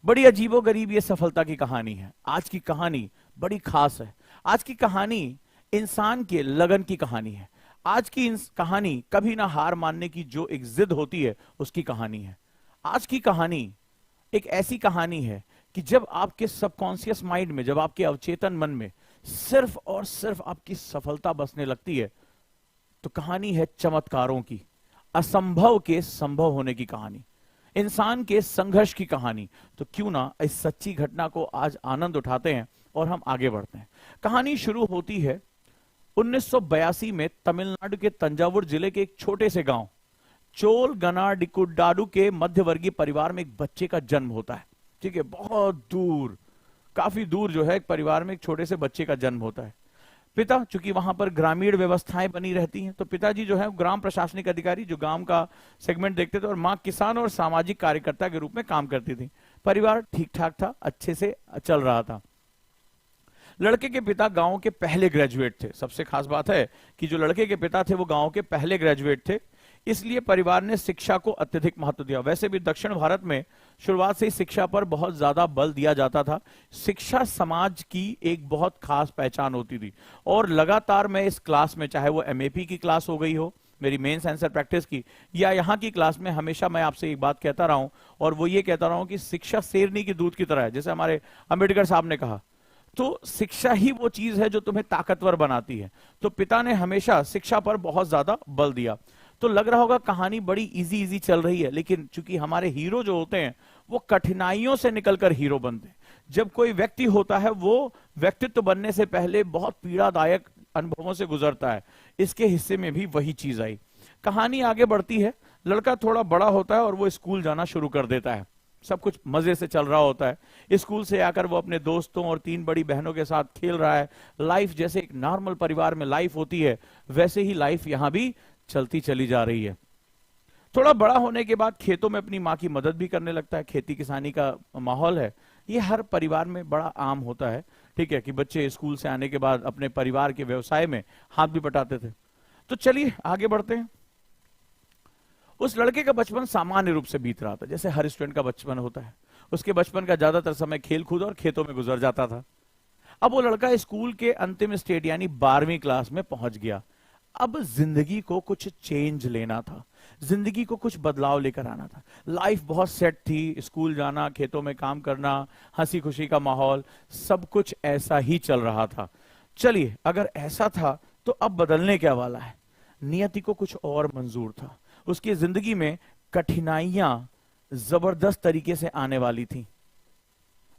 बड़ी अजीबोगरीब ये सफलता की कहानी है। आज की कहानी बड़ी खास है। आज की कहानी इंसान के लगन की कहानी है। आज की कहानी कभी ना हार मानने की जो एक जिद होती है उसकी कहानी है। आज की कहानी एक ऐसी कहानी है कि जब आपके सबकॉन्शियस माइंड में, जब आपके अवचेतन मन में सिर्फ और सिर्फ आपकी सफलता बसने लगती है, तो कहानी है चमत्कारों की, असंभव के संभव होने की कहानी, इंसान के संघर्ष की कहानी। तो क्यों ना इस सच्ची घटना को आज आनंद उठाते हैं और हम आगे बढ़ते हैं। कहानी शुरू होती है 1982 में तमिलनाडु के तंजावुर जिले के एक छोटे से गांव चोलगनाडिकुडाडू के मध्यवर्गीय परिवार में एक बच्चे का जन्म होता है। ठीक है, बहुत दूर, काफी दूर जो है एक परिवार में एक छोटे से बच्चे का जन्म होता है। पिता, चूंकि वहां पर ग्रामीण व्यवस्थाएं बनी रहती हैं, तो पिताजी जो है ग्राम प्रशासनिक अधिकारी, जो गांव का सेगमेंट देखते थे, और मां किसान और सामाजिक कार्यकर्ता के रूप में काम करती थी। परिवार ठीक ठाक था, अच्छे से चल रहा था। लड़के के पिता गांव के पहले ग्रेजुएट थे। सबसे खास बात है कि जो लड़के के पिता थे वो गांव के पहले ग्रेजुएट थे, इसलिए परिवार ने शिक्षा को अत्यधिक महत्व दिया। वैसे भी दक्षिण भारत में शुरुआत से ही शिक्षा पर बहुत ज्यादा बल दिया जाता था। शिक्षा समाज की एक बहुत खास पहचान होती थी। और लगातार मैं इस क्लास में, चाहे वो एमएपी की क्लास हो गई हो, मेरी मेंस आंसर प्रैक्टिस की, या यहाँ की क्लास में, हमेशा मैं आपसे एक बात कहता रहा हूं, और वो ये कहता रहा हूं कि शिक्षा शेरनी की दूध की तरह है। जैसे हमारे अंबेडकर साहब ने कहा, तो शिक्षा ही वो चीज है जो तुम्हें ताकतवर बनाती है। तो पिता ने हमेशा शिक्षा पर बहुत ज्यादा बल दिया। तो लग रहा होगा कहानी बड़ी इजी इजी चल रही है, लेकिन चूंकि हमारे हीरो जो होते हैं वो कठिनाइयों से निकलकर हीरो बनते हैं। जब कोई व्यक्ति होता है वो व्यक्तित्व बनने से पहले बहुत पीड़ादायक अनुभवों से गुजरता है। इसके हिस्से में भी वही चीज आई। कहानी आगे बढ़ती है। लड़का थोड़ा बड़ा होता है और वो स्कूल जाना शुरू कर देता है। सब कुछ मजे से चल रहा होता है। स्कूल से आकर वो अपने दोस्तों और 3 बड़ी बहनों के साथ खेल रहा है। लाइफ जैसे एक नॉर्मल परिवार में लाइफ होती है, वैसे ही लाइफ यहां भी चलती चली जा रही है। थोड़ा बड़ा होने के बाद खेतों में अपनी माँ की मदद भी करने लगता है। खेती किसानी का माहौल है, ये हर परिवार में बड़ा आम होता है। ठीक है, कि बच्चे स्कूल से आने के बाद अपने परिवार के व्यवसाय में हाथ भी बटाते थे। तो चलिए आगे बढ़ते हैं। उस लड़के का बचपन सामान्य रूप से बीत रहा था, जैसे हर स्टूडेंट का बचपन होता है। उसके बचपन का ज्यादातर समय खेल कूद और खेतों में गुजर जाता था। अब वो लड़का स्कूल के अंतिम स्टेज यानी 12वीं क्लास में पहुंच गया। अब जिंदगी को कुछ चेंज लेना था, जिंदगी को कुछ बदलाव लेकर आना था। लाइफ बहुत सेट थी, स्कूल जाना, खेतों में काम करना, हंसी खुशी का माहौल, सब कुछ ऐसा ही चल रहा था। चलिए, अगर ऐसा था तो अब बदलने क्या वाला है। नियति को कुछ और मंजूर था। उसकी जिंदगी में कठिनाइयां जबरदस्त तरीके से आने वाली थी।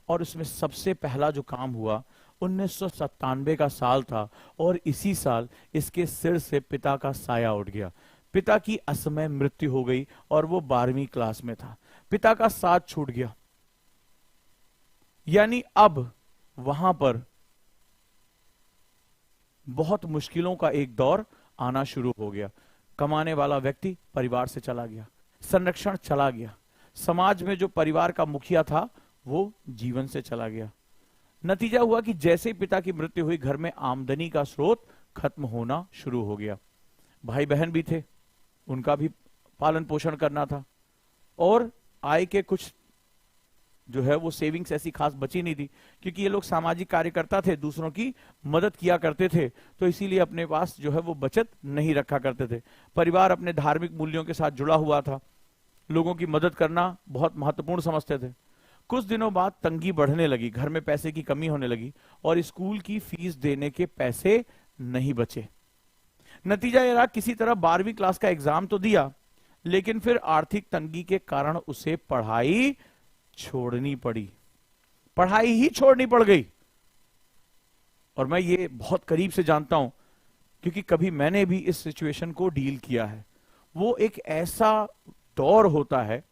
और उसमें सबसे पहला जो काम हुआ, 1997 का साल था, और इसी साल इसके सिर से पिता का साया उठ गया। पिता की असमय मृत्यु हो गई और वो 12वीं क्लास में था। पिता का साथ छूट गया, यानी अब वहां पर बहुत मुश्किलों का एक दौर आना शुरू हो गया। कमाने वाला व्यक्ति परिवार से चला गया, संरक्षण चला गया, समाज में जो परिवार का मुखिया था वो जीवन से चला गया। नतीजा हुआ कि जैसे ही पिता की मृत्यु हुई, घर में आमदनी का स्रोत खत्म होना शुरू हो गया। भाई बहन भी थे, उनका भी पालन पोषण करना था, और आय के कुछ जो है वो सेविंग्स ऐसी खास बची नहीं थी, क्योंकि ये लोग सामाजिक कार्यकर्ता थे, दूसरों की मदद किया करते थे, तो इसीलिए अपने पास जो है वो बचत नहीं रखा करते थे। परिवार अपने धार्मिक मूल्यों के साथ जुड़ा हुआ था, लोगों की मदद करना बहुत महत्वपूर्ण समझते थे। कुछ दिनों बाद तंगी बढ़ने लगी, घर में पैसे की कमी होने लगी, और स्कूल की फीस देने के पैसे नहीं बचे। नतीजा यह रहा, किसी तरह 12वीं क्लास का एग्जाम तो दिया, लेकिन फिर आर्थिक तंगी के कारण उसे पढ़ाई छोड़नी पड़ी। पढ़ाई ही छोड़नी पड़ गई। और मैं ये बहुत करीब से जानता हूं, क्योंकि कभी मैंने भी इस सिचुएशन को डील किया है। वो एक ऐसा दौर होता है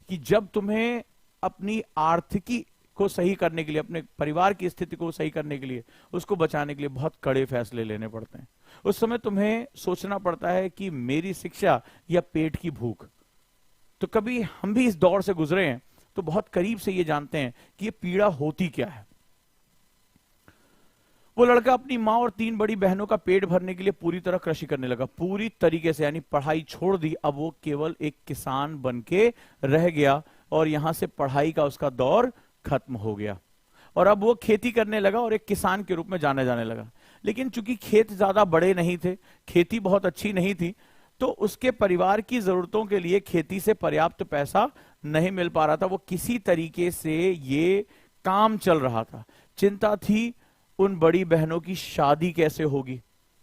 कि जब तुम्हें अपनी आर्थिकी को सही करने के लिए, अपने परिवार की स्थिति को सही करने के लिए, उसको बचाने के लिए बहुत कड़े फैसले लेने पड़ते हैं। उस समय तुम्हें सोचना पड़ता है कि मेरी शिक्षा या पेट की भूख। तो कभी हम भी इस दौर से गुजरे हैं, तो बहुत करीब से ये जानते हैं कि ये पीड़ा होती क्या है। वो लड़का अपनी माँ और 3 बड़ी बहनों का पेट भरने के लिए पूरी तरह कृषि करने लगा, पूरी तरीके से, यानी पढ़ाई छोड़ दी। अब वो केवल एक किसान बन के रह गया। और यहां से पढ़ाई का उसका दौर खत्म हो गया और अब वो खेती करने लगा और एक किसान के रूप में जाने जाने लगा। लेकिन चूंकि खेत ज्यादा बड़े नहीं थे, खेती बहुत अच्छी नहीं थी, तो उसके परिवार की जरूरतों के लिए खेती से पर्याप्त पैसा नहीं मिल पा रहा था। वो किसी तरीके से ये काम चल रहा था। चिंता थी उन बड़ी बहनों की शादी कैसे होगी।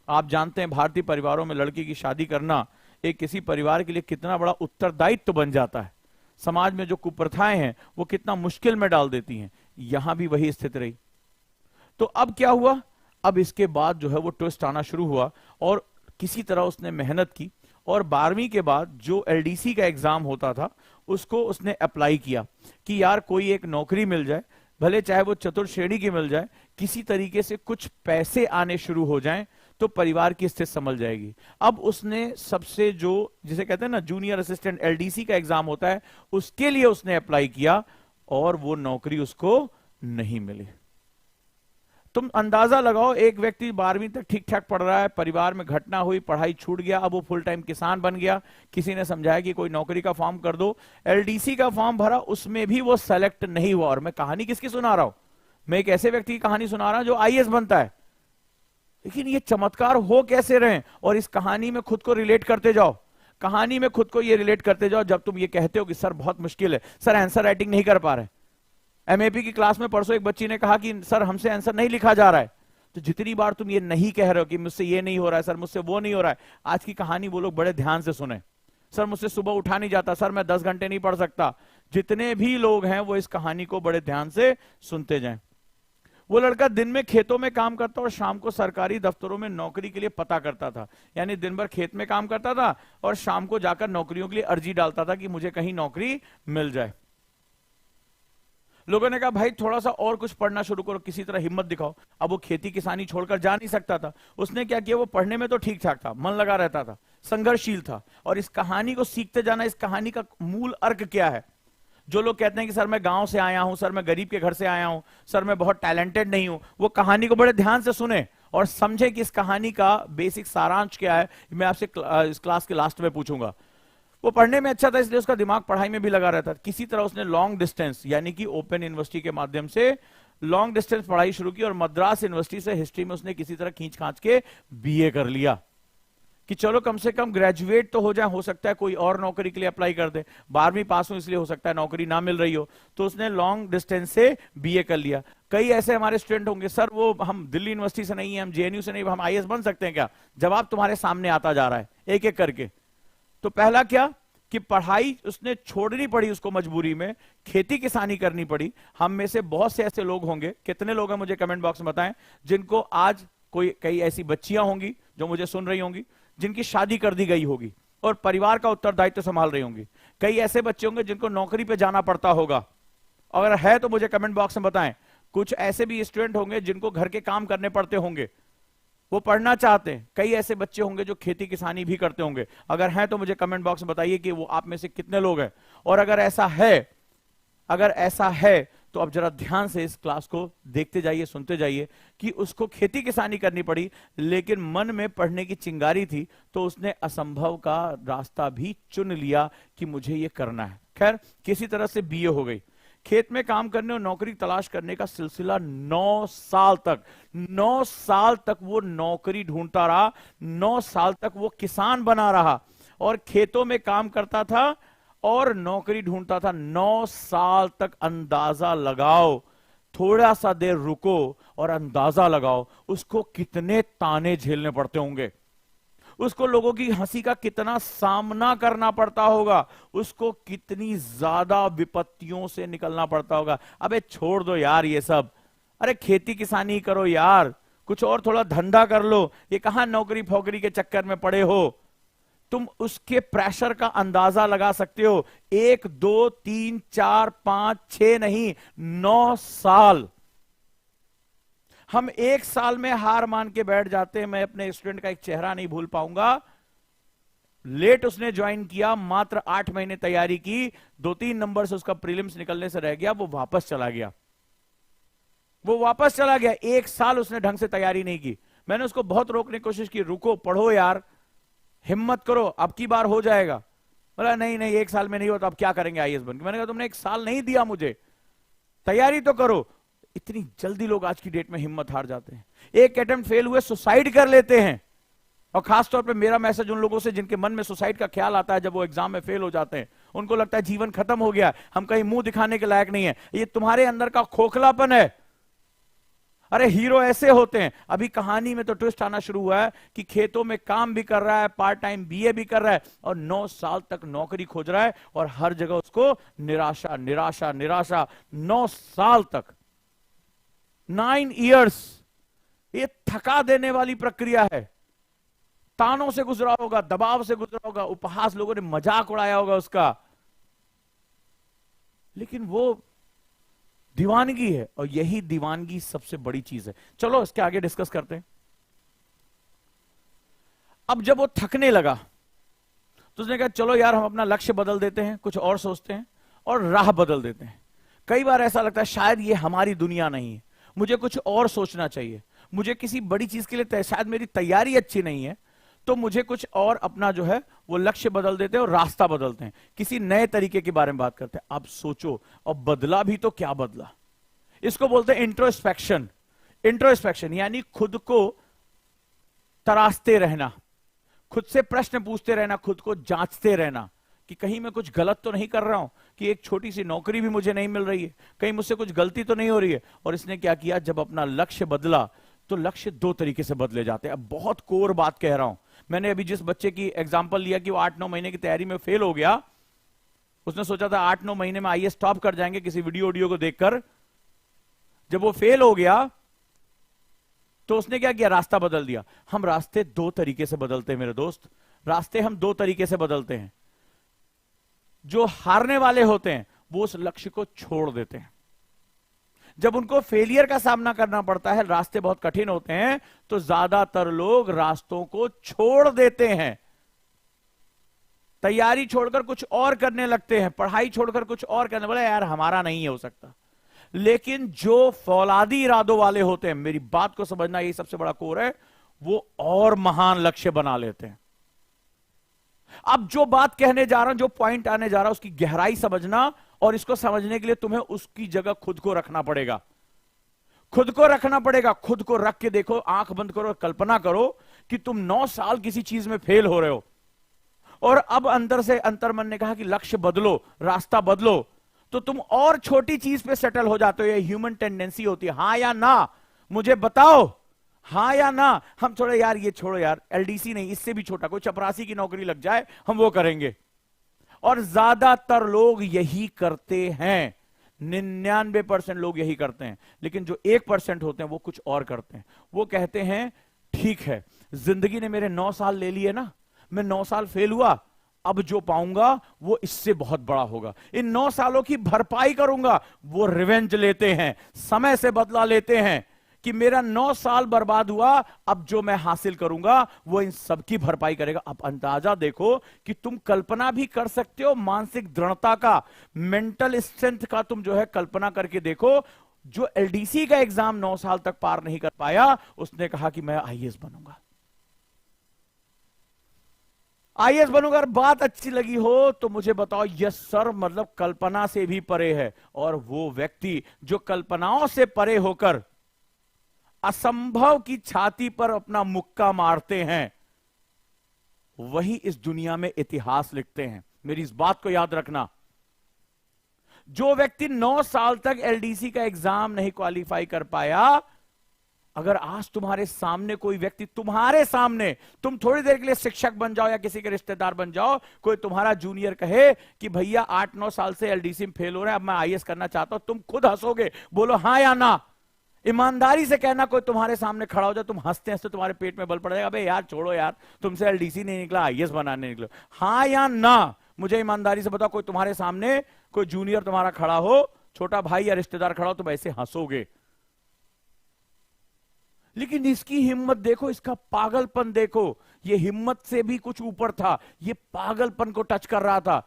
आप जानते हैं भारतीय परिवारों में लड़की की शादी करना एक किसी परिवार के लिए कितना बड़ा उत्तरदायित्व बन जाता है। समाज में जो कुप्रथाएं हैं वो कितना मुश्किल में डाल देती हैं। यहां भी वही स्थिति रही। तो अब क्या हुआ, अब इसके बाद जो है वो ट्विस्ट आना शुरू हुआ और किसी तरह उसने मेहनत की और 12वीं के बाद जो एलडीसी का एग्जाम होता था उसको उसने अप्लाई किया कि यार कोई एक नौकरी मिल जाए, भले चाहे वो चतुर्थ श्रेणी की मिल जाए, किसी तरीके से कुछ पैसे आने शुरू हो जाएं तो परिवार की स्थिति संभल जाएगी। अब उसने सबसे जो जिसे कहते हैं ना जूनियर असिस्टेंट एलडीसी का एग्जाम होता है उसके लिए उसने अप्लाई किया और वो नौकरी उसको नहीं मिली। तुम अंदाजा लगाओ, एक व्यक्ति 12वीं तक ठीक ठाक पढ़ रहा है, परिवार में घटना हुई, पढ़ाई छूट गया, अब वो फुल टाइम किसान बन गया, किसी ने समझाया कि कोई नौकरी का फॉर्म कर दो, एलडीसी का फॉर्म भरा, उसमें भी वो सेलेक्ट नहीं हुआ। और मैं कहानी किसकी सुना रहा हूं, मैं एक ऐसे व्यक्ति की कहानी सुना रहा हूं जो आईएएस बनता है। लेकिन ये चमत्कार हो कैसे रहे, और इस कहानी में खुद को रिलेट करते जाओ, कहानी में खुद को ये रिलेट करते जाओ। जब तुम ये कहते हो कि सर बहुत मुश्किल है, सर आंसर राइटिंग नहीं कर पा रहे, एमएपी की क्लास में परसों एक बच्ची ने कहा कि सर हमसे आंसर नहीं लिखा जा रहा है, तो जितनी बार तुम ये नहीं कह रहे हो कि मुझसे ये नहीं हो रहा है, सर मुझसे वो नहीं हो रहा है, आज की कहानी वो लोग बड़े ध्यान से सुने। सर मुझसे सुबह उठा नहीं जाता, सर मैं 10 घंटे नहीं पढ़ सकता, जितने भी लोग हैं वो इस कहानी को बड़े ध्यान से सुनते जाएं। वो लड़का दिन में खेतों में काम करता और शाम को सरकारी दफ्तरों में नौकरी के लिए पता करता था। यानी दिन भर खेत में काम करता था और शाम को जाकर नौकरियों के लिए अर्जी डालता था कि मुझे कहीं नौकरी मिल जाए। लोगों ने कहा भाई थोड़ा सा और कुछ पढ़ना शुरू करो, किसी तरह हिम्मत दिखाओ। अब वो खेती किसानी छोड़कर जा नहीं सकता था। उसने क्या किया, वो पढ़ने में तो ठीक ठाक था, मन लगा रहता था, संघर्षशील था। और इस कहानी को सीखते जाना, इस कहानी का मूल अर्क क्या है। जो लोग कहते हैं कि सर मैं गांव से आया हूं, सर मैं गरीब के घर से आया हूं, सर मैं बहुत टैलेंटेड नहीं हूं, वो कहानी को बड़े ध्यान से सुने और समझे कि इस कहानी का बेसिक सारांश क्या है। मैं आपसे इस क्लास के लास्ट में पूछूंगा। वो पढ़ने में अच्छा था इसलिए उसका दिमाग पढ़ाई में भी लगा रहता था। किसी तरह उसने लॉन्ग डिस्टेंस यानी कि ओपन यूनिवर्सिटी के माध्यम से लॉन्ग डिस्टेंस पढ़ाई शुरू की और मद्रास यूनिवर्सिटी से हिस्ट्री में उसने किसी तरह खींच खांच के बीए कर लिया कि चलो कम से कम ग्रेजुएट तो हो जाए, हो सकता है कोई और नौकरी के लिए अप्लाई कर दे। 12वीं पास हूं इसलिए हो सकता है नौकरी ना मिल रही हो, तो उसने लॉन्ग डिस्टेंस से बीए कर लिया। कई ऐसे हमारे स्टूडेंट होंगे, सर वो हम दिल्ली यूनिवर्सिटी से नहीं है, हम जेएनयू से नहीं, हम आईएएस बन सकते हैं क्या? जवाब तुम्हारे सामने आता जा रहा है एक एक करके। तो पहला क्या कि पढ़ाई उसने छोड़नी पड़ी, उसको मजबूरी में खेती किसानी करनी पड़ी। हम में से बहुत से ऐसे लोग होंगे, कितने लोग हैं मुझे कमेंट बॉक्स में बताएं, जिनको आज कई ऐसी बच्चियां होंगी जो मुझे सुन रही होंगी, जिनकी शादी कर दी गई होगी और परिवार का उत्तरदायित्व संभाल रही होंगी। कई ऐसे बच्चे होंगे जिनको नौकरी पे जाना पड़ता होगा, अगर है तो मुझे कमेंट बॉक्स में बताएं। कुछ ऐसे भी स्टूडेंट होंगे जिनको घर के काम करने पड़ते होंगे, वो पढ़ना चाहते हैं। कई ऐसे बच्चे होंगे जो खेती किसानी भी करते होंगे, अगर हैं तो मुझे कमेंट बॉक्स में बताइए कि वो आप में से कितने लोग हैं। और अगर ऐसा है तो अब जरा ध्यान से इस क्लास को देखते जाइए, सुनते जाइए कि उसको खेती किसानी करनी पड़ी, लेकिन मन में पढ़ने की चिंगारी थी, तो उसने असंभव का रास्ता भी चुन लिया कि मुझे ये करना है। खैर किसी तरह से बीए हो गई। खेत में काम करने और नौकरी तलाश करने का सिलसिला 9 साल तक वो नौकरी ढूंढता रहा। 9 साल तक वो किसान बना रहा और खेतों में काम करता था और नौकरी ढूंढता था। 9 साल तक। अंदाजा लगाओ, थोड़ा सा देर रुको और अंदाजा लगाओ उसको कितने ताने झेलने पड़ते होंगे, उसको लोगों की हंसी का कितना सामना करना पड़ता होगा, उसको कितनी ज्यादा विपत्तियों से निकलना पड़ता होगा। अबे छोड़ दो यार ये सब, अरे खेती किसानी करो यार, कुछ और थोड़ा धंधा कर लो, ये कहां नौकरी फोकरी के चक्कर में पड़े हो। तुम उसके प्रेशर का अंदाजा लगा सकते हो। 1 2 3 4 5 6 नहीं, 9 साल। हम 1 साल में हार मान के बैठ जाते हैं। मैं अपने स्टूडेंट का एक चेहरा नहीं भूल पाऊंगा। लेट उसने ज्वाइन किया, मात्र 8 महीने तैयारी की, 2-3 नंबर से उसका प्रीलिम्स निकलने से रह गया, वो वापस चला गया। 1 साल उसने ढंग से तैयारी नहीं की। मैंने उसको बहुत रोकने की कोशिश की, रुको, पढ़ो यार, हिम्मत करो, अब की बार हो जाएगा। बोला नहीं नहीं 1 साल में नहीं होता, अब क्या करेंगे आईएएस बन के। मैंने कहा तुमने 1 साल नहीं दिया मुझे, तैयारी तो करो। इतनी जल्दी लोग आज की डेट में हिम्मत हार जाते हैं, एक अटेम्प्ट फेल हुए सुसाइड कर लेते हैं। और खासतौर पे मेरा मैसेज उन लोगों से जिनके मन में सुसाइड का ख्याल आता है जब वो एग्जाम में फेल हो जाते हैं, उनको लगता है जीवन खत्म हो गया, हम कहीं मुंह दिखाने के लायक नहीं है। ये तुम्हारे अंदर का खोखलापन है। अरे हीरो ऐसे होते हैं। अभी कहानी में तो ट्विस्ट आना शुरू हुआ है कि खेतों में काम भी कर रहा है, पार्ट टाइम बीए भी कर रहा है, और 9 साल तक नौकरी खोज रहा है, और हर जगह उसको निराशा निराशा निराशा। 9 साल तक, 9 इयर्स, ये थका देने वाली प्रक्रिया है। तानों से गुजरा होगा, दबाव से गुजरा होगा, उपहास, लोगों ने मजाक उड़ाया होगा उसका, लेकिन वो दीवानगी है, और यही दीवानगी सबसे बड़ी चीज है। चलो इसके आगे डिस्कस करते हैं। अब जब वो थकने लगा तो उसने कहा चलो यार हम अपना लक्ष्य बदल देते हैं, कुछ और सोचते हैं और राह बदल देते हैं। कई बार ऐसा लगता है शायद ये हमारी दुनिया नहीं है, मुझे कुछ और सोचना चाहिए, मुझे किसी बड़ी चीज के लिए शायद मेरी तैयारी अच्छी नहीं है, तो मुझे कुछ और अपना जो है वो लक्ष्य बदल देते हैं और रास्ता बदलते हैं, किसी नए तरीके के बारे में बात करते हैं। अब सोचो, और बदला भी तो क्या बदला, इसको बोलते हैं इंट्रोस्पेक्शन। इंट्रोस्पेक्शन यानी खुद को तराशते रहना, खुद से प्रश्न पूछते रहना, खुद को जांचते रहना कि कहीं मैं कुछ गलत तो नहीं कर रहा हूं, कि एक छोटी सी नौकरी भी मुझे नहीं मिल रही है, कहीं मुझसे कुछ गलती तो नहीं हो रही है। और इसने क्या किया, जब अपना लक्ष्य बदला तो लक्ष्य 2 तरीके से बदले जाते हैं। अब बहुत कोर बात कह रहा हूं। मैंने अभी जिस बच्चे की एग्जांपल लिया कि वो 8-9 महीने की तैयारी में फेल हो गया, उसने सोचा था 8-9 महीने में आईएएस टॉप कर जाएंगे किसी वीडियो को देखकर। जब वो फेल हो गया तो उसने क्या किया, रास्ता बदल दिया। हम रास्ते 2 तरीके से बदलते हैं मेरे दोस्त, रास्ते हम 2 तरीके से बदलते हैं। जो हारने वाले होते हैं वो उस लक्ष्य को छोड़ देते हैं। जब उनको फेलियर का सामना करना पड़ता है, रास्ते बहुत कठिन होते हैं, तो ज्यादातर लोग रास्तों को छोड़ देते हैं, तैयारी छोड़कर कुछ और करने लगते हैं, पढ़ाई छोड़कर कुछ और करने, बोले यार हमारा नहीं हो सकता। लेकिन जो फौलादी इरादों वाले होते हैं, मेरी बात को समझना, ये सबसे बड़ा कोर है, वो और महान लक्ष्य बना लेते हैं। अब जो बात कहने जा रहा हूं, जो पॉइंट आने जा रहा हूं, उसकी गहराई समझना, और इसको समझने के लिए तुम्हें उसकी जगह खुद को रखना पड़ेगा। खुद को रखना पड़ेगा। खुद को रख के देखो, आंख बंद करो, कल्पना करो कि तुम 9 साल किसी चीज में फेल हो रहे हो, और अब अंदर से अंतर्मन ने कहा कि लक्ष्य बदलो, रास्ता बदलो, तो तुम और छोटी चीज पे सेटल हो जाते हो। ये ह्यूमन टेंडेंसी होती है, हां या ना, मुझे बताओ, हां या ना। हम थोड़े यार ये छोड़ो यार, एलडीसी नहीं, इससे भी छोटा कोई चपरासी की नौकरी लग जाए, हम वो करेंगे। और ज्यादातर लोग यही करते हैं, 99% लोग यही करते हैं। लेकिन जो 1% होते हैं वो कुछ और करते हैं। वो कहते हैं ठीक है, जिंदगी ने मेरे 9 साल ले लिए ना, मैं 9 साल फेल हुआ, अब जो पाऊंगा वो इससे बहुत बड़ा होगा, इन 9 सालों की भरपाई करूंगा। वो रिवेंज लेते हैं, समय से बदला लेते हैं कि मेरा 9 साल बर्बाद हुआ, अब जो मैं हासिल करूंगा वो इन सब की भरपाई करेगा। अब अंदाजा देखो कि तुम कल्पना भी कर सकते हो मानसिक दृढ़ता का, मेंटल स्ट्रेंथ का। तुम जो है कल्पना करके देखो, जो एलडीसी का एग्जाम 9 साल तक पार नहीं कर पाया, उसने कहा कि मैं आईएएस बनूंगा, आईएएस बनूंगा। बात अच्छी लगी हो तो मुझे बताओ, यस सर, मतलब कल्पना से भी परे है। और वो व्यक्ति जो कल्पनाओं से परे होकर असंभव की छाती पर अपना मुक्का मारते हैं, वही इस दुनिया में इतिहास लिखते हैं। मेरी इस बात को याद रखना। जो व्यक्ति 9 साल तक एलडीसी का एग्जाम नहीं क्वालिफाई कर पाया, अगर आज तुम्हारे सामने कोई व्यक्ति, तुम्हारे सामने, तुम थोड़ी देर के लिए शिक्षक बन जाओ या किसी के रिश्तेदार बन जाओ, कोई तुम्हारा जूनियर कहे कि भैया 8-9 साल से एलडीसी में फेल हो रहे हैं, अब मैं आईएएस करना चाहता हूं, तुम खुद हंसोगे, बोलो हां या ना। ईमानदारी से कहना, कोई तुम्हारे सामने खड़ा हो जाए, तुम हंसते हंसते तुम्हारे पेट में बल पड़ जाएगा, अबे यार छोड़ो यार, तुमसे एलडीसी नहीं निकला, आईएएस बनाने निकलो। हां या ना, मुझे ईमानदारी से बताओ, कोई तुम्हारे सामने कोई जूनियर तुम्हारा खड़ा हो, छोटा भाई या रिश्तेदार खड़ा हो, तुम ऐसे हंसोगे। लेकिन इसकी हिम्मत देखो, इसका पागलपन देखो, ये हिम्मत से भी कुछ ऊपर था, ये पागलपन को टच कर रहा था।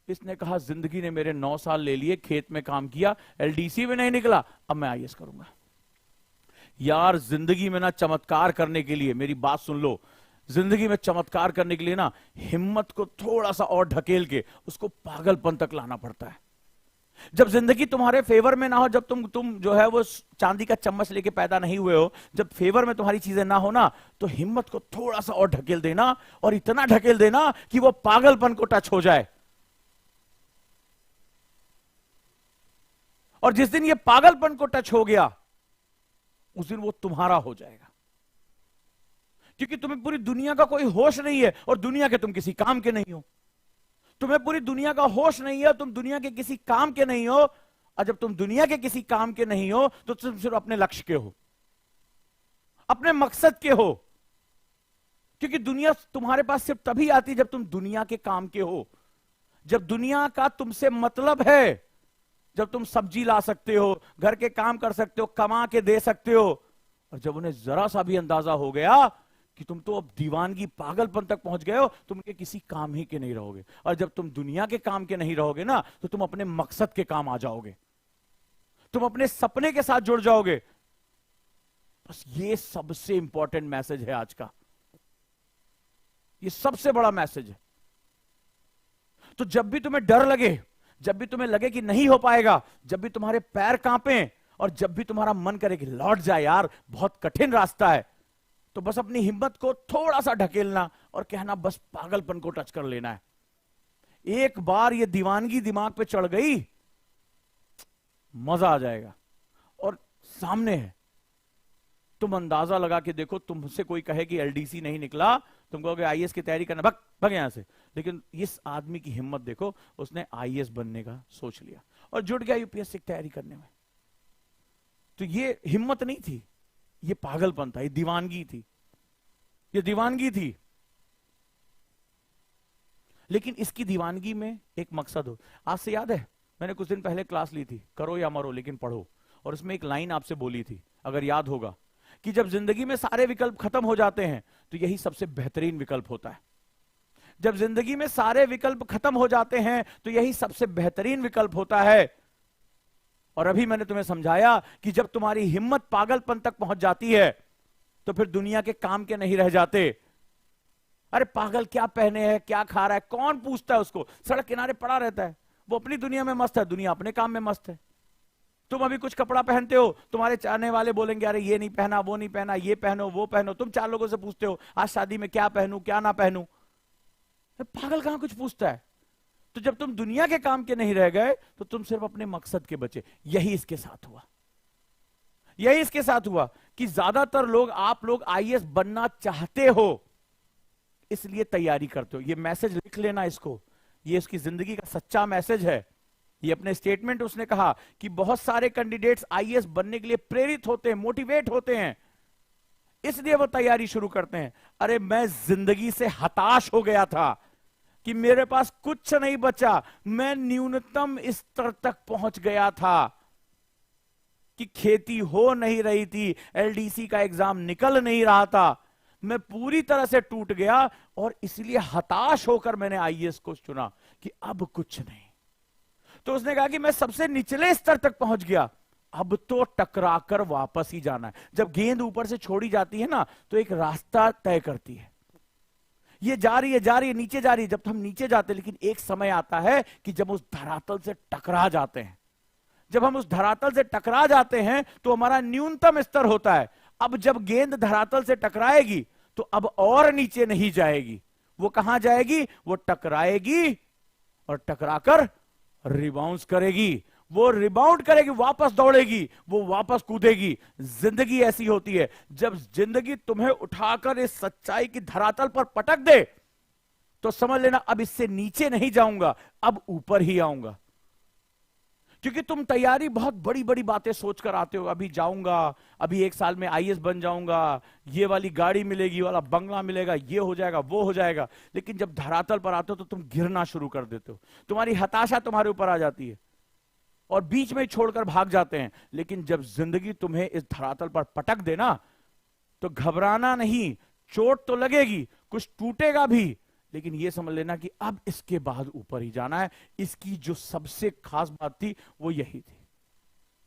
इसने कहा जिंदगी ने मेरे 9 साल ले लिए, खेत में काम किया, एलडीसी में नहीं निकला, अब मैं आईएएस करूंगा। यार जिंदगी में ना चमत्कार करने के लिए, मेरी बात सुन लो, जिंदगी में चमत्कार करने के लिए ना हिम्मत को थोड़ा सा और ढकेल के उसको पागलपन तक लाना पड़ता है। जब जिंदगी तुम्हारे फेवर में ना हो, जब तुम जो है वो चांदी का चम्मच लेके पैदा नहीं हुए हो, जब फेवर में तुम्हारी चीजें ना हो ना, तो हिम्मत को थोड़ा सा और ढकेल देना, और इतना ढकेल देना कि वो पागलपन को टच हो जाए। और जिस दिन ये पागलपन को टच हो गया, उस दिन वो तुम्हारा हो जाएगा, क्योंकि तुम्हें पूरी दुनिया का कोई होश नहीं है और दुनिया के तुम किसी काम के नहीं हो। तुम्हें पूरी दुनिया का होश नहीं है, तुम दुनिया के किसी काम के नहीं हो। और जब तुम दुनिया के किसी काम के नहीं हो तो तुम सिर्फ अपने लक्ष्य के हो, अपने मकसद के हो। क्योंकि दुनिया तुम्हारे पास सिर्फ तभी आती जब तुम दुनिया के काम के हो, जब दुनिया का तुमसे मतलब है, जब तुम सब्जी ला सकते हो, घर के काम कर सकते हो, कमा के दे सकते हो। और जब उन्हें जरा सा भी अंदाजा हो गया कि तुम तो अब दीवानगी पागलपन तक पहुंच गए हो, तुम उनके किसी काम ही के नहीं रहोगे। और जब तुम दुनिया के काम के नहीं रहोगे ना, तो तुम अपने मकसद के काम आ जाओगे, तुम अपने सपने के साथ जुड़ जाओगे। बस ये सबसे इंपॉर्टेंट मैसेज है आज का, ये सबसे बड़ा मैसेज है। तो जब भी तुम्हें डर लगे, जब भी तुम्हें लगे कि नहीं हो पाएगा, जब भी तुम्हारे पैर कांपे और जब भी तुम्हारा मन करे कि लौट जाए यार, बहुत कठिन रास्ता है, तो बस अपनी हिम्मत को थोड़ा सा ढकेलना और कहना बस पागलपन को टच कर लेना है। एक बार ये दीवानगी दिमाग पे चढ़ गई, मजा आ जाएगा। और सामने है, तुम अंदाजा लगा के देखो, तुमसे कोई कहे कि एलडीसी नहीं निकला, तुम कहोगे आईएएस की तैयारी करना, भग भग यहां से। लेकिन इस आदमी की हिम्मत देखो, उसने आईएएस बनने का सोच लिया और जुट गया यूपीएससी की तैयारी करने में। तो ये हिम्मत नहीं थी, ये पागलपन था, ये दीवानगी थी, ये दीवानगी थी। लेकिन इसकी दीवानगी में एक मकसद हो। आज से याद है, मैंने कुछ दिन पहले क्लास ली थी, करो या मरो लेकिन पढ़ो, और उसमें एक लाइन आपसे बोली थी, अगर याद होगा, कि जब जिंदगी में सारे विकल्प खत्म हो जाते हैं तो यही सबसे बेहतरीन विकल्प होता है। जब जिंदगी में सारे विकल्प खत्म हो जाते हैं तो यही सबसे बेहतरीन विकल्प होता है। और अभी मैंने तुम्हें समझाया कि जब तुम्हारी हिम्मत पागलपन तक पहुंच जाती है तो फिर दुनिया के काम के नहीं रह जाते। अरे पागल क्या पहने हैं, क्या खा रहा है, कौन पूछता है उसको, सड़क किनारे पड़ा रहता है, वो अपनी दुनिया में मस्त है, दुनिया अपने काम में मस्त है। तुम अभी कुछ कपड़ा पहनते हो, तुम्हारे चाहने वाले बोलेंगे अरे ये नहीं पहना, वो नहीं पहना, ये पहनो, वो पहनो। तुम 4 लोगों से पूछते हो आज शादी में क्या पहनूं, क्या ना पहनूं। पागल कहां कुछ पूछता है। तो जब तुम दुनिया के काम के नहीं रह गए तो तुम सिर्फ अपने मकसद के बचे। यही इसके साथ हुआ, यही इसके साथ हुआ कि ज्यादातर लोग, आप लोग आईएएस बनना चाहते हो, इसलिए तैयारी करते हो। ये मैसेज लिख लेना इसको, ये उसकी जिंदगी का सच्चा मैसेज है। ये अपने स्टेटमेंट उसने कहा कि बहुत सारे कैंडिडेट्स आईएएस बनने के लिए प्रेरित होते हैं, मोटिवेट होते हैं, इसलिए वो तैयारी शुरू करते हैं। अरे मैं जिंदगी से हताश हो गया था कि मेरे पास कुछ नहीं बचा, मैं न्यूनतम स्तर तक पहुंच गया था कि खेती हो नहीं रही थी, एलडीसी का एग्जाम निकल नहीं रहा था, मैं पूरी तरह से टूट गया और इसलिए हताश होकर मैंने आईएएस को चुना कि अब कुछ नहीं। तो उसने कहा कि मैं सबसे निचले स्तर तक पहुंच गया, अब तो टकराकर वापस ही जाना है। जब गेंद ऊपर से छोड़ी जाती है ना तो एक रास्ता तय करती है, ये जा रही है, जा रही है, नीचे जा रही है। जब हम नीचे जाते हैं, लेकिन एक समय आता है कि जब उस धरातल से टकरा जाते हैं, जब हम उस धरातल से टकरा जाते हैं तो हमारा न्यूनतम स्तर होता है। अब जब गेंद धरातल से टकराएगी तो अब और नीचे नहीं जाएगी, वो कहां जाएगी, वो टकराएगी और टकराकर रिबाउंस करेगी, वो रिबाउंड करेगी, वापस दौड़ेगी, वो वापस कूदेगी। जिंदगी ऐसी होती है, जब जिंदगी तुम्हें उठाकर इस सच्चाई की धरातल पर पटक दे तो समझ लेना अब इससे नीचे नहीं जाऊंगा, अब ऊपर ही आऊंगा। क्योंकि तुम तैयारी बहुत बड़ी बड़ी बातें सोचकर आते हो, अभी जाऊंगा, अभी 1 साल में आईएएस बन जाऊंगा, ये वाली गाड़ी मिलेगी, वाला बंगला मिलेगा, ये हो जाएगा, वो हो जाएगा। लेकिन जब धरातल पर आते हो तो तुम गिरना शुरू कर देते हो, तुम्हारी हताशा तुम्हारे ऊपर आ जाती है और बीच में छोड़कर भाग जाते हैं। लेकिन जब जिंदगी तुम्हें इस धरातल पर पटक देना तो घबराना नहीं, चोट तो लगेगी, कुछ टूटेगा भी, लेकिन यह समझ लेना कि अब इसके बाद ऊपर ही जाना है। इसकी जो सबसे खास बात थी वो यही थी।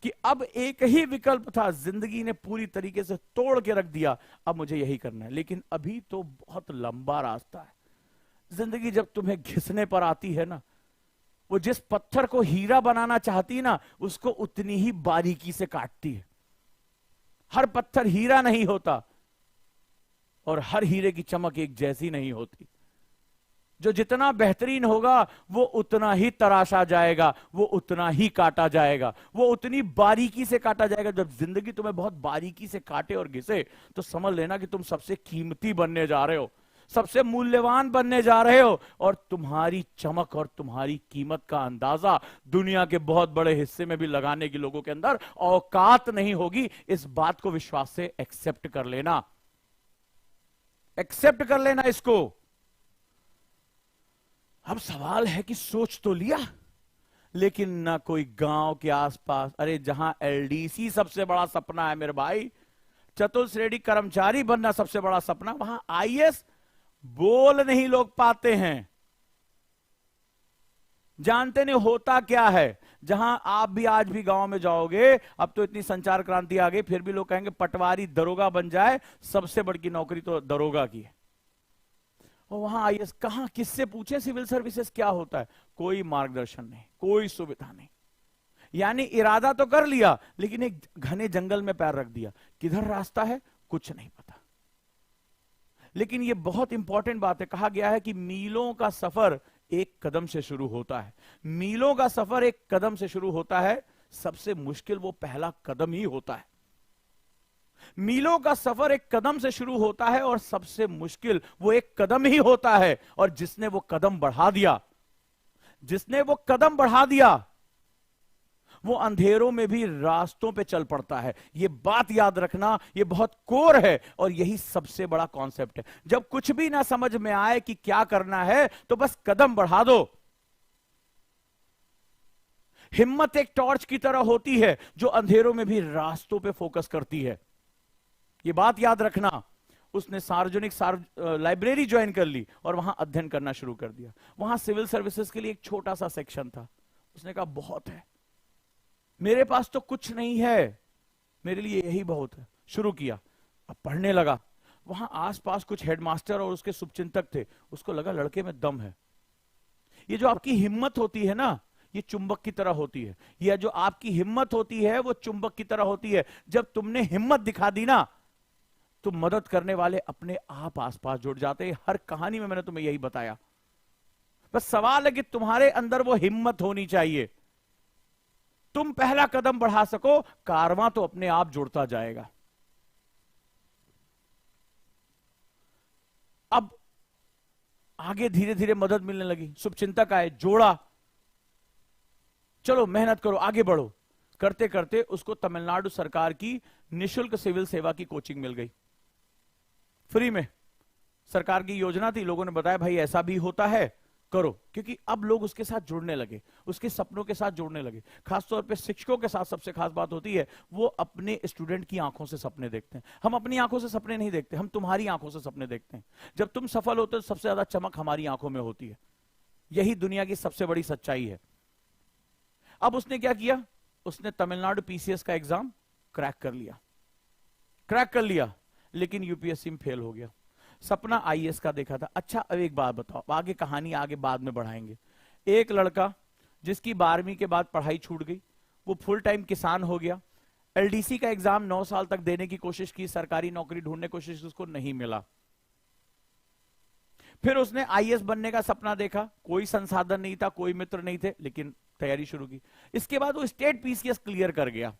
कि अब एक ही विकल्प था, जिंदगी ने पूरी तरीके से तोड़ के रख दिया, अब मुझे यही करना है। लेकिन अभी तो बहुत लंबा रास्ता है। जिंदगी जब तुम्हें घिसने पर आती है ना, वो जिस पत्थर को हीरा बनाना चाहती है ना, उसको उतनी ही बारीकी से काटती है। हर पत्थर हीरा नहीं होता और हर हीरे की चमक एक जैसी नहीं होती। जो जितना बेहतरीन होगा वो उतना ही तराशा जाएगा, वो उतना ही काटा जाएगा, वो उतनी बारीकी से काटा जाएगा। जब जिंदगी तुम्हें बहुत बारीकी से काटे और घिसे तो समझ लेना कि तुम सबसे कीमती बनने जा रहे हो, सबसे मूल्यवान बनने जा रहे हो, और तुम्हारी चमक और तुम्हारी कीमत का अंदाजा दुनिया के बहुत बड़े हिस्से में भी लगाने के लोगों के अंदर औकात नहीं होगी। इस बात को विश्वास से एक्सेप्ट कर लेना, एक्सेप्ट कर लेना इसको। अब सवाल है कि सोच तो लिया, लेकिन ना कोई गांव के आसपास, अरे जहां एलडीसी सबसे बड़ा सपना है मेरे भाई, चतुर्श्रेणी कर्मचारी बनना सबसे बड़ा सपना, वहां आईएएस बोल नहीं लोग पाते हैं, जानते नहीं होता क्या है। जहां आप भी आज भी गांव में जाओगे, अब तो इतनी संचार क्रांति आ गई, फिर भी लोग कहेंगे पटवारी दरोगा बन जाए, सबसे बड़ी नौकरी तो दरोगा की है। और वहां आईएएस कहां, किससे पूछे सिविल सर्विसेज क्या होता है? कोई मार्गदर्शन नहीं, कोई सुविधा नहीं। यानी इरादा तो कर लिया, लेकिन एक घने जंगल में पैर रख दिया, किधर रास्ता है कुछ नहीं पता। लेकिन यह बहुत इंपॉर्टेंट बात है, कहा गया है कि मीलों का सफर एक कदम से शुरू होता है। मीलों का सफर एक कदम से शुरू होता है, सबसे मुश्किल वो पहला कदम ही होता है। मीलों का सफर एक कदम से शुरू होता है और सबसे मुश्किल वो एक कदम ही होता है। और जिसने वो कदम बढ़ा दिया, जिसने वो कदम बढ़ा दिया, वो अंधेरों में भी रास्तों पे चल पड़ता है। ये बात याद रखना, ये बहुत कोर है और यही सबसे बड़ा कॉन्सेप्ट है। जब कुछ भी ना समझ में आए कि क्या करना है, तो बस कदम बढ़ा दो। हिम्मत एक टॉर्च की तरह होती है जो अंधेरों में भी रास्तों पे फोकस करती है। ये बात याद रखना। उसने सार्वजनिक लाइब्रेरी ज्वाइन कर ली और वहां अध्ययन करना शुरू कर दिया। वहां सिविल सर्विसेज के लिए एक छोटा सा सेक्शन था। उसने कहा बहुत है, मेरे पास तो कुछ नहीं है, मेरे लिए यही बहुत है। शुरू किया, अब पढ़ने लगा। वहां आसपास कुछ हेडमास्टर और उसके शुभचिंतक थे। उसको लगा लड़के में दम है। ये जो आपकी हिम्मत होती है ना, ये चुंबक की तरह होती है। ये जो आपकी हिम्मत होती है वो चुंबक की तरह होती है। जब तुमने हिम्मत दिखा दी ना, तो मदद करने वाले अपने आप आसपास जुड़ जाते हैं। हर कहानी में मैंने तुम्हें यही बताया। बस सवाल है कि तुम्हारे अंदर वो हिम्मत होनी चाहिए। तुम पहला कदम बढ़ा सको, कारवां तो अपने आप जुड़ता जाएगा। अब आगे धीरे धीरे मदद मिलने लगी। शुभचिंतक आए, जोड़ा, चलो मेहनत करो, आगे बढ़ो। करते करते उसको तमिलनाडु सरकार की निशुल्क सिविल सेवा की कोचिंग मिल गई, फ्री में। सरकार की योजना थी, लोगों ने बताया भाई ऐसा भी होता है, करो। क्योंकि अब लोग उसके साथ जुड़ने लगे, उसके सपनों के साथ जुड़ने लगे। खासतौर पे शिक्षकों के साथ सबसे खास बात होती है, वो अपने स्टूडेंट की आंखों से सपने देखते हैं। हम अपनी आंखों से सपने नहीं देखते, हम तुम्हारी आंखों से सपने देखते हैं। जब तुम सफल होते हो, सबसे ज्यादा चमक हमारी आंखों में होती है। यही दुनिया की सबसे बड़ी सच्चाई है। अब उसने क्या किया, उसने तमिलनाडु पीसीएस का एग्जाम क्रैक कर लिया। क्रैक कर लिया, लेकिन यूपीएससी में फेल हो गया। सपना आईएएस का देखा था। अच्छा अब एक बात बताओ, आगे कहानी आगे बाद में बढ़ाएंगे। एक लड़का जिसकी 12वीं के बाद पढ़ाई छूट गई, वो फुल टाइम किसान हो गया। एलडीसी का एग्जाम 9 साल तक देने की कोशिश की, सरकारी नौकरी ढूंढने की कोशिश, उसको नहीं मिला। फिर उसने आईएएस बनने का सपना देखा, कोई संसाधन नहीं था, कोई मित्र नहीं थे, लेकिन तैयारी शुरू की। इसके बाद वो स्टेट पीसीएस क्लियर कर गया।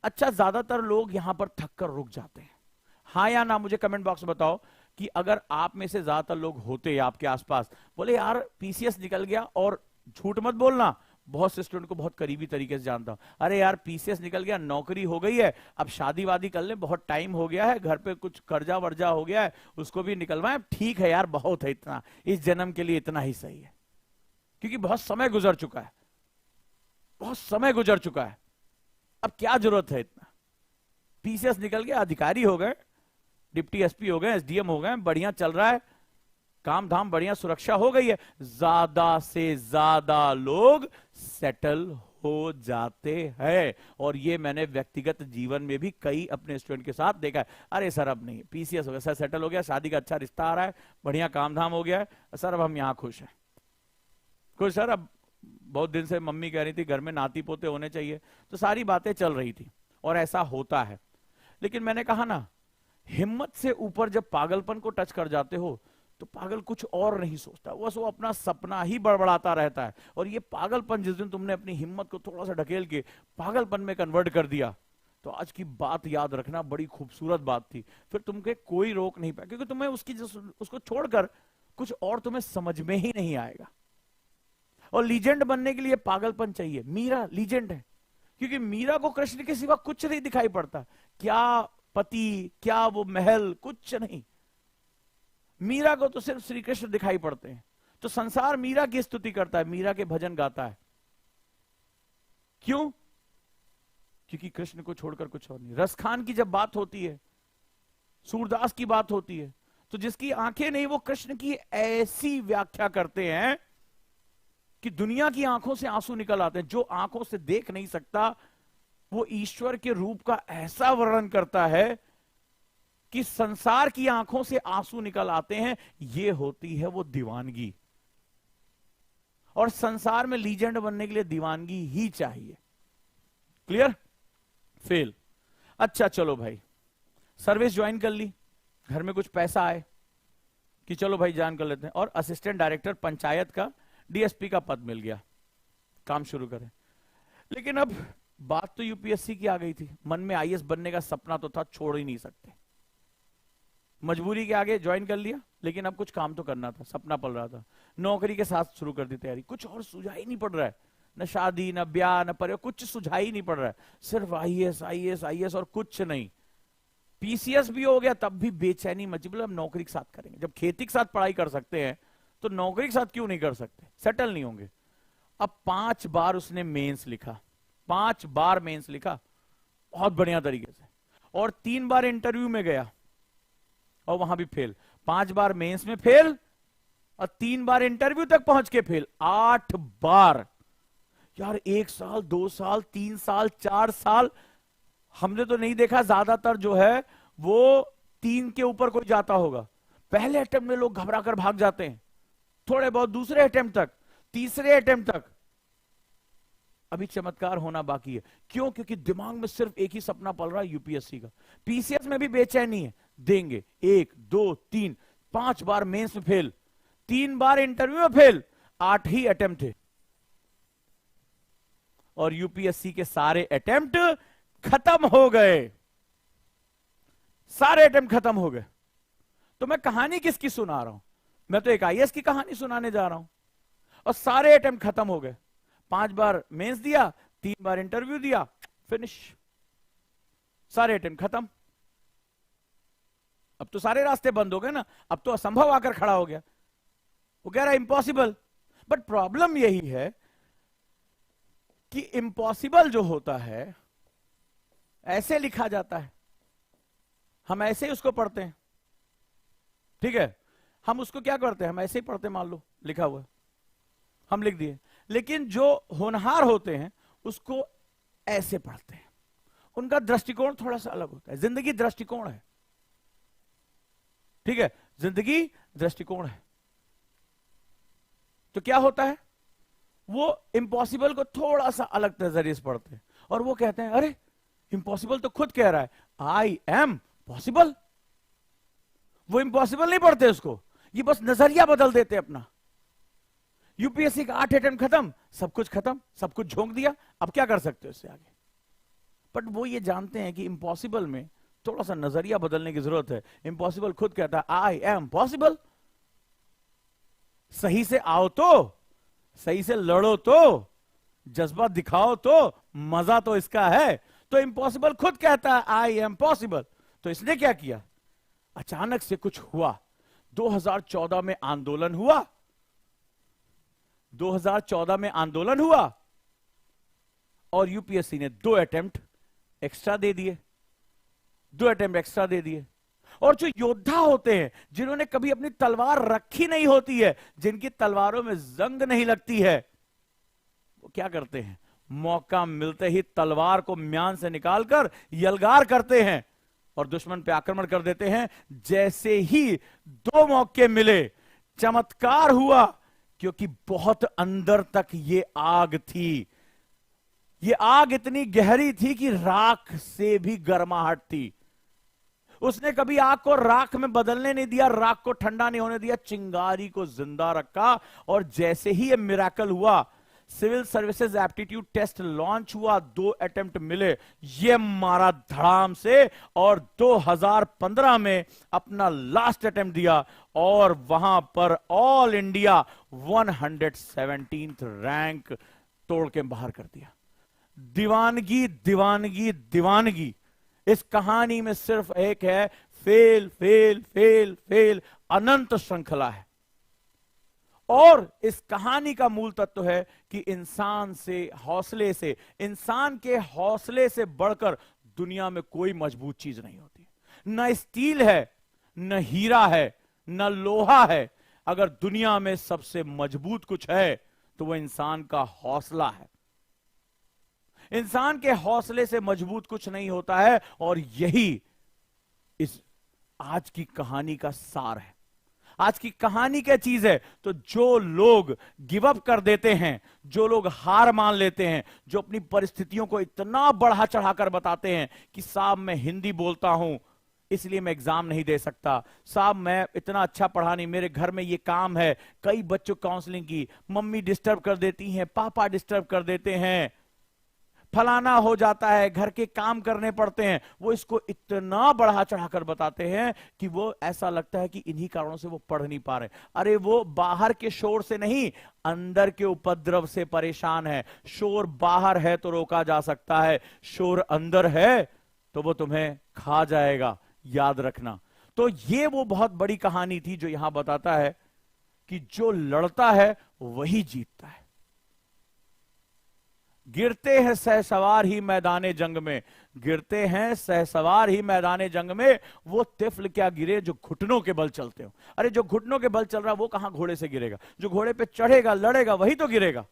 अच्छा, ज्यादातर लोग यहां पर थक कर रुक जाते हैं। हाँ या ना मुझे कमेंट बॉक्स में बताओ कि अगर आप में से ज्यादातर लोग होते आपके आसपास, बोले यार पीसीएस निकल गया, और झूठ मत बोलना, बहुत से स्टूडेंट को बहुत करीबी तरीके से जानता हूं, अरे यार पीसीएस निकल गया, नौकरी हो गई है, अब शादी वादी कर ले, बहुत टाइम हो गया है, घर पे कुछ कर्जा वर्जा हो गया है, उसको भी निकलवाएं, ठीक है यार बहुत है, इतना इस जन्म के लिए इतना ही सही है। क्योंकि बहुत समय गुजर चुका है, बहुत समय गुजर चुका है, अब क्या जरूरत है इतना। पीसीएस निकल गया, अधिकारी हो गए, डिप्टी एसपी हो गए, एसडीएम हो गए, बढ़िया चल रहा है, काम धाम बढ़िया, सुरक्षा हो गई है। ज्यादा से ज्यादा लोग सेटल हो जाते हैं। और ये मैंने व्यक्तिगत जीवन में भी कई अपने स्टूडेंट के साथ देखा है। अरे सर अब नहीं, पीसीएस हो गया सर, सेटल हो गया, शादी का अच्छा रिश्ता आ रहा है, बढ़िया काम धाम हो गया है सर, अब हम यहाँ खुश हैं। खुश सर, अब बहुत दिन से मम्मी कह रही थी घर में नाती पोते होने चाहिए, तो सारी बातें चल रही थी और ऐसा होता है। लेकिन मैंने कहा ना, हिम्मत से ऊपर जब पागलपन को टच कर जाते हो तो पागल कुछ और नहीं सोचता, बस वो अपना सपना ही बड़बड़ाता रहता है। और ये पागलपन जिस दिन तुमने अपनी हिम्मत को थोड़ा सा ढकेल के पागलपन में कन्वर्ट कर दिया, तो आज की बात याद रखना, बड़ी खूबसूरत बात थी, फिर तुमके कोई रोक नहीं पाया, क्योंकि तुम्हें उसको छोड़कर कुछ और तुम्हें समझ में ही नहीं आएगा। और लीजेंड बनने के लिए पागलपन चाहिए। मीरा लीजेंड है क्योंकि मीरा को कृष्ण के सिवा कुछ नहीं दिखाई पड़ता, क्या पति, क्या वो महल, कुछ नहीं। मीरा को तो सिर्फ श्री कृष्ण दिखाई पड़ते हैं, तो संसार मीरा की स्तुति करता है, मीरा के भजन गाता है। क्यों? क्योंकि कृष्ण को छोड़कर कुछ और नहीं। रसखान की जब बात होती है, सूरदास की बात होती है, तो जिसकी आंखें नहीं वो कृष्ण की ऐसी व्याख्या करते हैं कि दुनिया की आंखों से आंसू निकल आते हैं। जो आंखों से देख नहीं सकता वो ईश्वर के रूप का ऐसा वर्णन करता है कि संसार की आंखों से आंसू निकल आते हैं। ये होती है वो दीवानगी, और संसार में लीजेंड बनने के लिए दीवानगी ही चाहिए। क्लियर? फेल। अच्छा चलो भाई, सर्विस ज्वाइन कर ली, घर में कुछ पैसा आए कि चलो भाई ज्वाइन कर लेते हैं, और असिस्टेंट डायरेक्टर पंचायत का, डीएसपी का पद मिल गया, काम शुरू करें। लेकिन अब बात तो यूपीएससी की आ गई थी, मन में आईएएस बनने का सपना तो था, छोड़ ही नहीं सकते, मजबूरी के आगे ज्वाइन कर लिया। लेकिन अब कुछ काम तो करना था, सपना पल रहा था, नौकरी के साथ शुरू कर दी तैयारी। कुछ और सुझा ही नहीं पड़ रहा है, न शादी, न ब्याह, न परिवार, कुछ सुझा ही नहीं पड़ रहा है, सिर्फ आईएएस आईएएस आईएएस और कुछ नहीं। पीसीएस भी हो गया तब भी बेचैनी मची, बोले अब नौकरी के साथ करेंगे। जब खेती के साथ पढ़ाई कर सकते हैं तो नौकरी के साथ क्यों नहीं कर सकते, सेटल नहीं होंगे। अब 5 बार उसने मेंस लिखा, 5 बार मेंस लिखा बहुत बढ़िया तरीके से, और 3 बार इंटरव्यू में गया और वहां भी फेल। 5 बार मेंस में फेल और 3 बार इंटरव्यू तक पहुंच के फेल। 8 बार यार, 1 साल 2 साल 3 साल 4 साल हमने तो नहीं देखा, ज्यादातर जो है वो 3 के ऊपर कोई जाता होगा। पहले अटेम्प्ट में लोग घबरा कर भाग जाते हैं, थोड़े बहुत दूसरे अटेम्प्ट तक, तीसरे अटेम्प्ट तक। अभी चमत्कार होना बाकी है। क्यों? क्योंकि दिमाग में सिर्फ एक ही सपना पल रहा है, यूपीएससी का। पीसीएस में भी बेचैनी है, देंगे 1 2 3, 5 बार मेंस में फेल, 3 बार इंटरव्यू में फेल, 8 ही अटेम्प्ट थे, और यूपीएससी के सारे अटेम्प्ट खत्म हो गए, सारे अटेम्प्ट खत्म हो गए। तो मैं कहानी किसकी सुना रहा हूं? मैं तो एक आईएएस की कहानी सुनाने जा रहा हूं, और सारे अटेम्प्ट खत्म हो गए। 5 बार मेंस दिया, 3 बार इंटरव्यू दिया, फिनिश, सारे अटेम्प्ट खत्म। अब तो सारे रास्ते बंद हो गए ना, अब तो असंभव आकर खड़ा हो गया। वो कह रहा है इम्पॉसिबल। बट प्रॉब्लम यही है कि इम्पॉसिबल जो होता है ऐसे लिखा जाता है, हम ऐसे ही उसको पढ़ते हैं, ठीक है। हम उसको क्या करते हैं, हम ऐसे ही पढ़ते हैं, मान लो लिखा हुआ है, हम लिख दिए। लेकिन जो होनहार होते हैं उसको ऐसे पढ़ते हैं, उनका दृष्टिकोण थोड़ा सा अलग होता है। जिंदगी दृष्टिकोण है, ठीक है, जिंदगी दृष्टिकोण है। तो क्या होता है, वो इम्पॉसिबल को थोड़ा सा अलग नजरिए से पढ़ते हैं, और वो कहते हैं अरे इम्पॉसिबल तो खुद कह रहा है आई एम पॉसिबल। वो इम्पॉसिबल नहीं पढ़ते उसको, ये बस नजरिया बदल देते अपना। यूपीएससी का 8 अटेम्प्ट खत्म, सब कुछ खत्म, सब कुछ झोंक दिया, अब क्या कर सकते हो इससे आगे। बट वो ये जानते हैं कि इम्पॉसिबल में थोड़ा सा नजरिया बदलने की जरूरत है। इम्पॉसिबल खुद कहता है आई एम पॉसिबल। सही से आओ तो, सही से लड़ो तो, जज्बा दिखाओ तो, मजा तो इसका है। तो इम्पॉसिबल खुद कहता है आई एम पॉसिबल। तो इसने क्या किया, अचानक से कुछ हुआ। 2014 में आंदोलन हुआ, 2014 में आंदोलन हुआ, और यूपीएससी ने 2 अटेम्प्ट एक्स्ट्रा दे दिए, 2 अटेम्प्ट एक्स्ट्रा दे दिए। और जो योद्धा होते हैं, जिन्होंने कभी अपनी तलवार रखी नहीं होती है, जिनकी तलवारों में जंग नहीं लगती है, वो क्या करते हैं, मौका मिलते ही तलवार को म्यान से निकालकर यलगार करते हैं और दुश्मन पे आक्रमण कर देते हैं। जैसे ही दो मौके मिले, चमत्कार हुआ, क्योंकि बहुत अंदर तक ये आग थी। ये आग इतनी गहरी थी कि राख से भी गर्माहट थी। उसने कभी आग को राख में बदलने नहीं दिया, राख को ठंडा नहीं होने दिया, चिंगारी को जिंदा रखा। और जैसे ही ये मिरेकल हुआ, civil services aptitude test launch हुआ, 2 अटेम्प्ट मिले, ये मारा धड़ाम से, और 2015 में अपना लास्ट अटेम्प्ट दिया और वहां पर ऑल इंडिया 117th रैंक तोड़ के बाहर कर दिया। दीवानगी दीवानगी दीवानगी। इस कहानी में सिर्फ एक है, फेल फेल फेल फेल, अनंत श्रृंखला है। और इस कहानी का मूल तत्व है कि इंसान के हौसले से बढ़कर दुनिया में कोई मजबूत चीज नहीं होती। न स्टील है, न हीरा है, न लोहा है। अगर दुनिया में सबसे मजबूत कुछ है तो वह इंसान का हौसला है। इंसान के हौसले से मजबूत कुछ नहीं होता है, और यही इस आज की कहानी का सार है। आज की कहानी क्या चीज है? तो जो लोग गिव अप कर देते हैं, जो लोग हार मान लेते हैं, जो अपनी परिस्थितियों को इतना बढ़ा चढ़ाकर बताते हैं कि साहब मैं हिंदी बोलता हूं इसलिए मैं एग्जाम नहीं दे सकता, साहब मैं इतना अच्छा पढ़ा नहीं, मेरे घर में ये काम है, कई बच्चों काउंसलिंग की, मम्मी डिस्टर्ब कर देती हैं, पापा डिस्टर्ब कर देते हैं, फलाना हो जाता है, घर के काम करने पड़ते हैं। वो इसको इतना बढ़ा चढ़ाकर बताते हैं कि वो ऐसा लगता है कि इन्हीं कारणों से वो पढ़ नहीं पा रहे। अरे वो बाहर के शोर से नहीं, अंदर के उपद्रव से परेशान है। शोर बाहर है तो रोका जा सकता है, शोर अंदर है तो वो तुम्हें खा जाएगा, याद रखना। तो ये वो बहुत बड़ी कहानी थी जो यहां बताता है कि जो लड़ता है वही जीतता है। गिरते हैं सहसवार ही मैदाने जंग में, गिरते हैं सहसवार ही मैदाने जंग में, वो तिफल क्या गिरे जो घुटनों के बल चलते हो। अरे जो घुटनों के बल चल रहा है वो कहां घोड़े से गिरेगा? जो घोड़े पे चढ़ेगा लड़ेगा वही तो गिरेगा।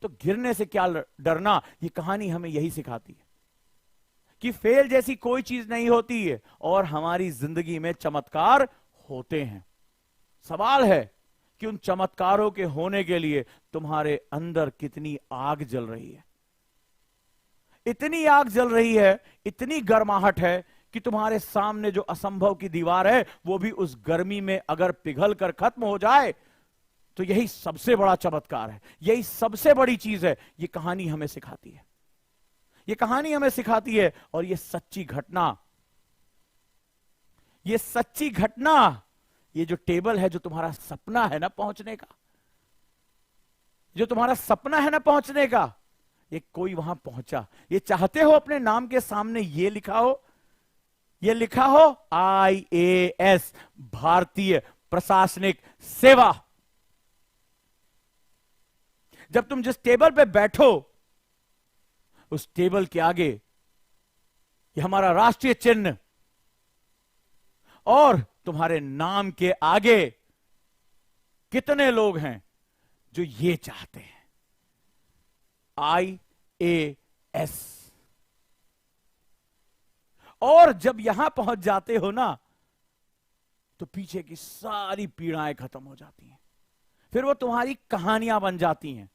तो गिरने से क्या डरना? ये कहानी हमें यही सिखाती है कि फेल जैसी कोई चीज नहीं होती है और हमारी जिंदगी में चमत्कार होते हैं। सवाल है कि उन चमत्कारों के होने के लिए तुम्हारे अंदर कितनी आग जल रही है। इतनी आग जल रही है, इतनी गर्माहट है कि तुम्हारे सामने जो असंभव की दीवार है वो भी उस गर्मी में अगर पिघल कर खत्म हो जाए तो यही सबसे बड़ा चमत्कार है, यही सबसे बड़ी चीज है। ये कहानी हमें सिखाती है, ये कहानी हमें सिखाती है। और ये सच्ची घटना, ये सच्ची घटना, ये जो टेबल है, जो तुम्हारा सपना है ना पहुंचने का, जो तुम्हारा सपना है ना पहुंचने का, ये कोई वहां पहुंचा। ये चाहते हो अपने नाम के सामने ये लिखा हो, ये लिखा हो IAS, भारतीय प्रशासनिक सेवा। जब तुम जिस टेबल पे बैठो उस टेबल के आगे ये हमारा राष्ट्रीय चिन्ह, और तुम्हारे नाम के आगे कितने लोग हैं जो ये चाहते हैं, IAS। और जब यहां पहुंच जाते हो ना तो पीछे की सारी पीड़ाएं खत्म हो जाती हैं। फिर वो तुम्हारी कहानियां बन जाती हैं,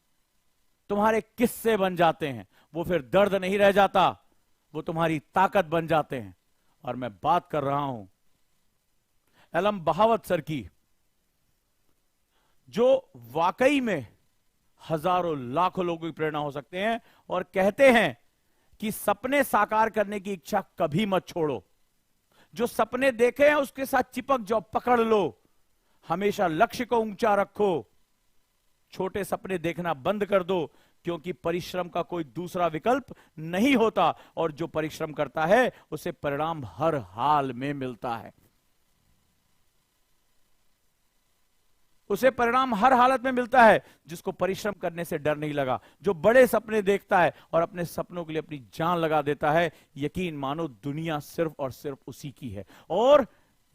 तुम्हारे किस्से बन जाते हैं। वो फिर दर्द नहीं रह जाता, वो तुम्हारी ताकत बन जाते हैं। और मैं बात कर रहा हूं एलम बहावत सर की, जो वाकई में हजारों लाखों लोगों की प्रेरणा हो सकते हैं और कहते हैं कि सपने साकार करने की इच्छा कभी मत छोड़ो। जो सपने देखे हैं उसके साथ चिपक जाओ, पकड़ लो, हमेशा लक्ष्य को ऊंचा रखो, छोटे सपने देखना बंद कर दो, क्योंकि परिश्रम का कोई दूसरा विकल्प नहीं होता। और जो परिश्रम करता है उसे परिणाम हर हाल में मिलता है, उसे परिणाम हर हालत में मिलता है। जिसको परिश्रम करने से डर नहीं लगा, जो बड़े सपने देखता है और अपने सपनों के लिए अपनी जान लगा देता है, यकीन मानो दुनिया सिर्फ और सिर्फ उसी की है। और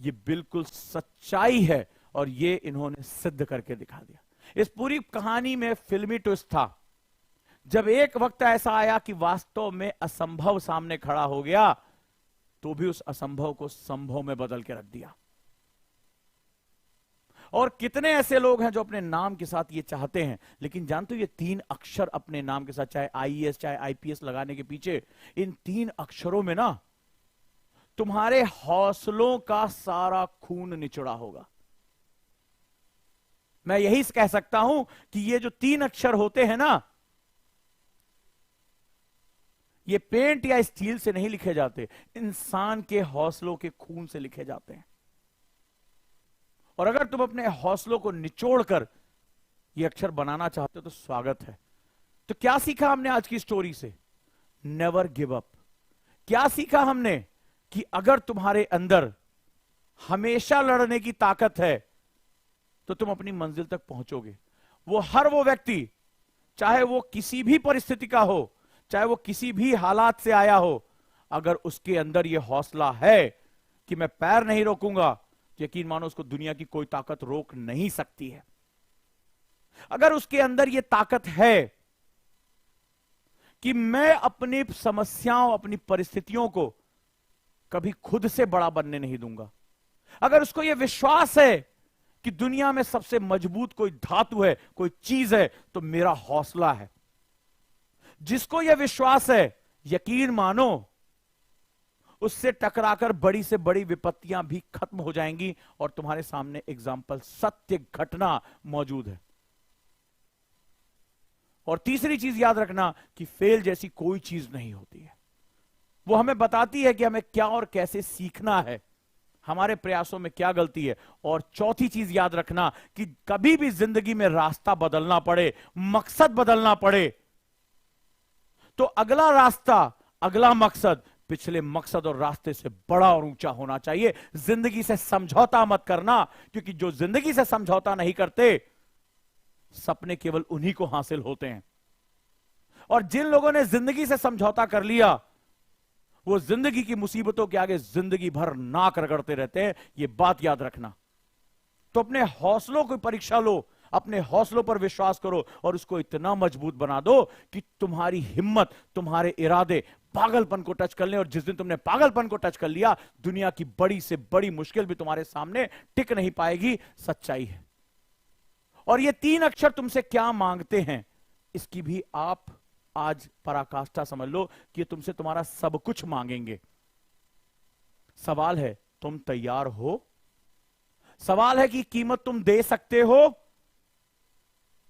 ये बिल्कुल सच्चाई है और ये इन्होंने सिद्ध करके दिखा दिया। इस पूरी कहानी में फिल्मी ट्विस्ट था। जब एक वक्त ऐसा आया कि वास्तव में असंभव सामने खड़ा हो गया, तो भी उस असंभव को संभव में बदल के रख दिया। और कितने ऐसे लोग हैं जो अपने नाम के साथ ये चाहते हैं, लेकिन जानते हो ये 3 अक्षर अपने नाम के साथ, चाहे आईएएस चाहे आईपीएस लगाने के पीछे, इन 3 अक्षरों में ना तुम्हारे हौसलों का सारा खून निचोड़ा होगा। मैं यही कह सकता हूं कि ये जो 3 अक्षर होते हैं ना, ये पेंट या स्टील से नहीं लिखे जाते, इंसान के हौसलों के खून से लिखे जाते हैं। और अगर तुम अपने हौसलों को निचोड़कर ये अक्षर बनाना चाहते हो तो स्वागत है। तो क्या सीखा हमने आज की स्टोरी से? Never give up. क्या सीखा हमने? कि अगर तुम्हारे अंदर हमेशा लड़ने की ताकत है तो तुम अपनी मंजिल तक पहुंचोगे। वो व्यक्ति, चाहे वो किसी भी परिस्थिति का हो, चाहे वो किसी भी हालात से आया हो, अगर उसके अंदर यह हौसला है कि मैं पैर नहीं रोकूंगा, यकीन मानो उसको दुनिया की कोई ताकत रोक नहीं सकती है। अगर उसके अंदर यह ताकत है कि मैं अपनी समस्याओं, अपनी परिस्थितियों को कभी खुद से बड़ा बनने नहीं दूंगा, अगर उसको यह विश्वास है कि दुनिया में सबसे मजबूत कोई धातु है, कोई चीज है, तो मेरा हौसला है, जिसको यह विश्वास है, यकीन मानो उससे टकराकर बड़ी से बड़ी विपत्तियां भी खत्म हो जाएंगी और तुम्हारे सामने एग्जाम्पल, सत्य घटना मौजूद है। और तीसरी चीज याद रखना कि फेल जैसी कोई चीज नहीं होती है। वो हमें बताती है कि हमें क्या और कैसे सीखना है, हमारे प्रयासों में क्या गलती है। और चौथी चीज याद रखना कि कभी भी जिंदगी में रास्ता बदलना पड़े, मकसद बदलना पड़े, तो अगला रास्ता, अगला मकसद पिछले मकसद और रास्ते से बड़ा और ऊंचा होना चाहिए। जिंदगी से समझौता मत करना, क्योंकि जो जिंदगी से समझौता नहीं करते, सपने केवल उन्हीं को हासिल होते हैं। और जिन लोगों ने जिंदगी से समझौता कर लिया, वो जिंदगी की मुसीबतों के आगे जिंदगी भर नाक रगड़ते रहते हैं। ये बात याद रखना। तो अपने हौसलों की परीक्षा लो, अपने हौसलों पर विश्वास करो और उसको इतना मजबूत बना दो कि तुम्हारी हिम्मत, तुम्हारे इरादे पागलपन को टच कर लें। और जिस दिन तुमने पागलपन को टच कर लिया, दुनिया की बड़ी से बड़ी मुश्किल भी तुम्हारे सामने टिक नहीं पाएगी। सच्चाई है। और ये 3 अक्षर तुमसे क्या मांगते हैं, इसकी भी आप आज पराकाष्ठा समझ लो कि तुमसे तुम्हारा सब कुछ मांगेंगे। सवाल है, तुम तैयार हो? सवाल है कि कीमत तुम दे सकते हो?